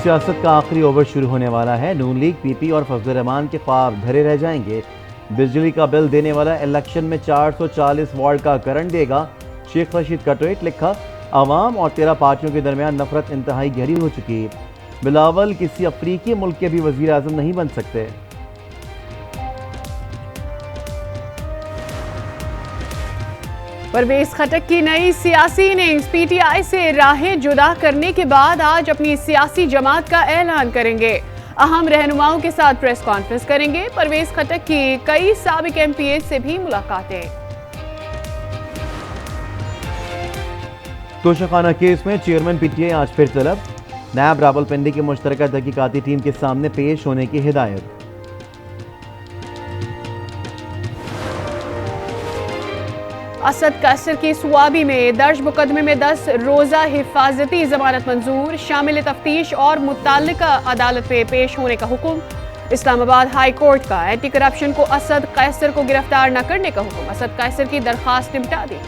सियासत का आखिरी ओवर शुरू होने वाला है। नून लीग, पीपी और फजल रहमान के ख्वाब धरे रह जाएंगे। बिजली का बिल देने वाला इलेक्शन में 440 वार्ड का करंट देगा। शेख रशीद का ट्वीट लिखा, अवाम और 13 पार्टियों के दरमियान नफरत इंतहाई गहरी हो चुकी। बिलावल किसी अफ्रीकी मुल्क के भी वजीर आजम नहीं बन सकते। परवेज खटक की नई सियासी इनिंग्स। पीटीआई से राहें जुदा करने के बाद आज अपनी सियासी जमात का ऐलान करेंगे। अहम रहनुमाओं के साथ प्रेस कॉन्फ्रेंस करेंगे। परवेज खटक की कई साबिक एमपीए से भी मुलाकातें। तोशाखाना केस में चेयरमैन पीटीआई आज फिर तलब। नायब रावलपिंडी की मुश्तरका तहकीकाती टीम के सामने पेश होने की हिदायत। असद कैसर की सुआबी में दर्ज मुकदमे में 10 रोजा हिफाजती जमानत मंजूर। शामिल तफ्तीश और मुताल्लिका अदालत में पेश होने का हुक्म। इस्लामाबाद हाई कोर्ट का एंटी करप्शन को असद कैसर को गिरफ्तार न करने का हुक्म। असद कैसर की दरखास्त निपटा दी।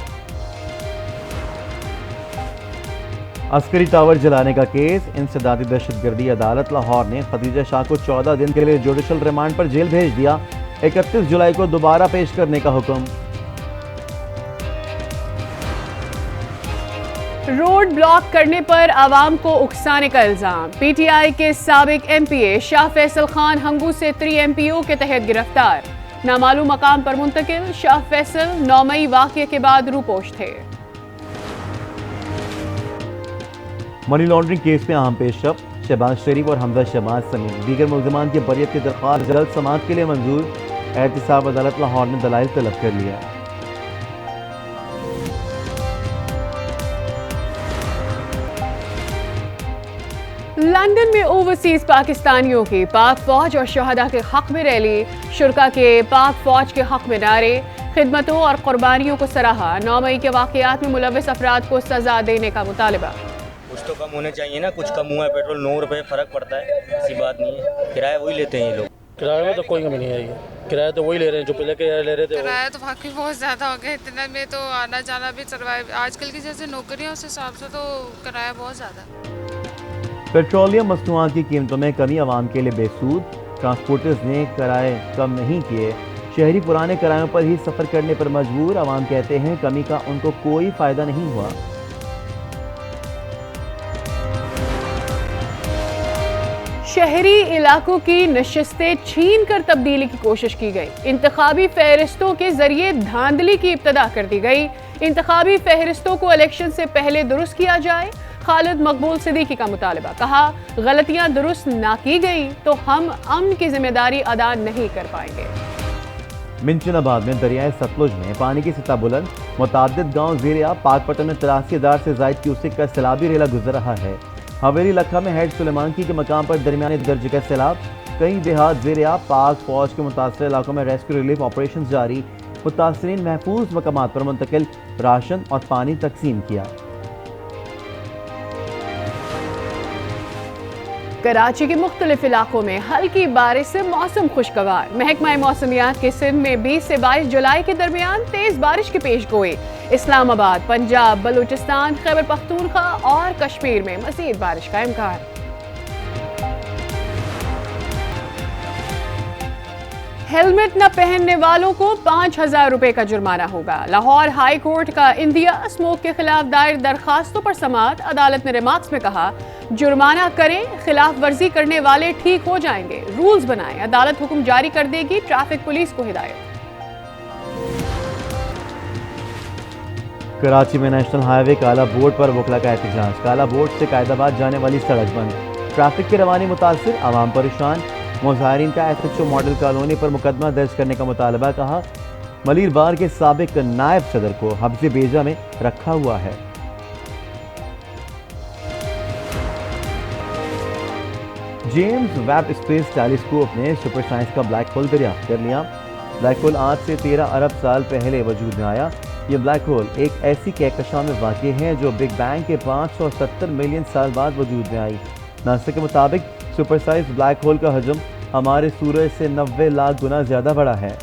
अस्करी टावर जलाने का केस। इंसदादी दहशतगर्दी अदालत लाहौर ने खदीजा शाह को 14 दिन के लिए जुडिशल रिमांड पर जेल भेज दिया। 31 जुलाई को दोबारा पेश करने का हुक्म। रोड ब्लॉक करने पर आवाम को उकसाने का इल्जाम। पीटीआई के साबिक एमपीए शाह फैसल खान हंगू से 3 एमपीओ के तहत गिरफ्तार। नामालूम मकाम पर मुंतकिल। शाह फैसल 9 मई वाक़ये के बाद रूपोश थे। मनी लॉन्ड्रिंग केस में अहम पेशरफ। शहबाज शरीफ और हमजा शहबाज समेत दीगर मुल्ज़िमान की बरियत की दरख्वास्त जल्द समाअत के लिए मंजूर। एहतिसाब अदालत लाहौर ने दलाइल तलब कर लिया। लंदन में ओवरसीज पाकिस्तानियों की पाक फौज और शहदा के हक में रैली। शुरका के पाक फौज के हक में नारे। खिदमतों और कुर्बानियों को सराहा। 9 मई के वाक़यात में मुलव्वस अफराद को सजा देने का मुतालबा। कुछ तो कम होने चाहिए ना, कुछ कम हुआ है। पेट्रोल 9 रुपये फ़र्क पड़ता है, ऐसी बात नहीं है। किराया वही लेते हैं ये लोग। किराए में तो कोई कमी नहीं आई है। किराया तो वही ले रहे हैं जो पहले किराया ले रहे थे। किराया तो वाकई बहुत ज़्यादा हो गया। इतने में तो आना जाना भी सर्वाइव, आजकल की जैसे नौकरियाँ उस हिसाब से तो किराया बहुत ज़्यादा। पेट्रोलियम मसनूआत की कीमतों में कमी आवाम के लिए बेसूद। ट्रांसपोर्टर्स ने किराए कम नहीं किए। शहरी पुराने किरायों पर ही सफ़र करने पर मजबूर। आवाम कहते हैं कमी का उनको कोई फ़ायदा नहीं हुआ। शहरी इलाकों की नशिस्तें छीन कर तब्दीली की कोशिश की गई। इंतखाबी फहरिस्तों के जरिए धांधली की इब्तदा कर दी गई। इंतखाबी फहरिस्तों को इलेक्शन से पहले दुरुस्त किया जाए। खालिद मकबूल सिद्दीकी का मुतालबा। कहा, गलतियां दुरुस्त ना की गई तो हम अमन की जिम्मेदारी अदा नहीं कर पाएंगे। मिंचनाबाद में दरियाए सतलुज में पानी की सतह बुलंद। मुताद्दिद गांव ज़ेर-ए-आब। पाकपट्टन में 83,000 से ज़ायद क्यूसेक का सैलाबी रेला गुजर रहा है। हवेली लखा में हेड सुलेमानकी के मकाम पर दरमियाने दर्जे का सैलाब। कई देहात ज़ेर-ए-आब। पाक फौज के मुतासर इलाकों में रेस्क्यू रिलीफ ऑपरेशन जारी। मुतासरीन महफूज मकामात पर मुंतकिल। राशन और पानी तकसीम किया। कराची के मुख्तलिफ इलाकों में हल्की बारिश से मौसम खुशगवार। महकमा मौसमियात के सिंध में 20 से 22 जुलाई के दरमियान तेज बारिश की पेशगोई। इस्लामाबाद, पंजाब, बलूचिस्तान, खैबर पख्तूनख्वा और कश्मीर में मजीद बारिश का इम्कान। हेलमेट न पहनने वालों को 5,000 रुपए का जुर्माना होगा। लाहौर हाई कोर्ट का इंडिया स्मोक के खिलाफ दायर दरखास्तों पर समाअत। अदालत ने रिमार्क्स में कहा, जुर्माना करें, खिलाफ वर्जी करने वाले ठीक हो जाएंगे। रूल्स बनाएं। अदालत हुक्म जारी कर देगी। ट्रैफिक पुलिस को हिदायत। कराची में नेशनल हाईवे काला बोर्ड पर वकला का एहतजाज। काला बोर्ड से कायदाबाद जाने वाली सड़क बंद। ट्रैफिक की रवानी मुतासिर। आवाम परेशान। मुजाहिरीन का एसएचओ मॉडल कॉलोनी पर मुकदमा दर्ज करने का मुतालबा। कहा, मलिर बार के साबिक नायब सदर को हब्से बेजा में रखा हुआ है। जेम्स वेब स्पेस टेलीस्कोप ने सुपर साइंस का ब्लैक होल दरियाफ्त कर लिया। ब्लैक होल आज से 13 अरब साल पहले वजूद में आया। ये ब्लैक होल एक ऐसी कहकशां में वाक़ई है जो बिग बैंग के 570 मिलियन साल बाद वजूद में आई। नासा के मुताबिक सुपर साइज ब्लैक होल का हजम हमारे सूरज से 90 लाख गुना ज्यादा बड़ा है।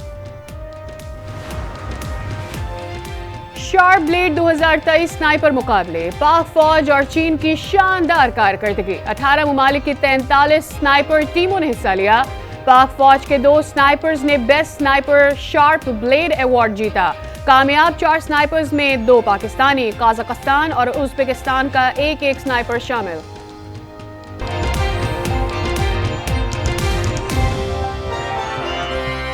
शार्प ब्लेड 2023 स्नाइपर मुकाबले, पाक फौज और चीन की शानदार कारकर्दगी। 18 ममालिक की 43 स्नाइपर टीमों ने हिस्सा लिया। पाक फौज के 2 स्नाइपर्स ने best sniper sharp blade award जीता। कामयाब 4 स्नाइपर्स में 2 पाकिस्तानी, कजाकिस्तान और उज्बेकिस्तान का एक स्नाइपर शामिल।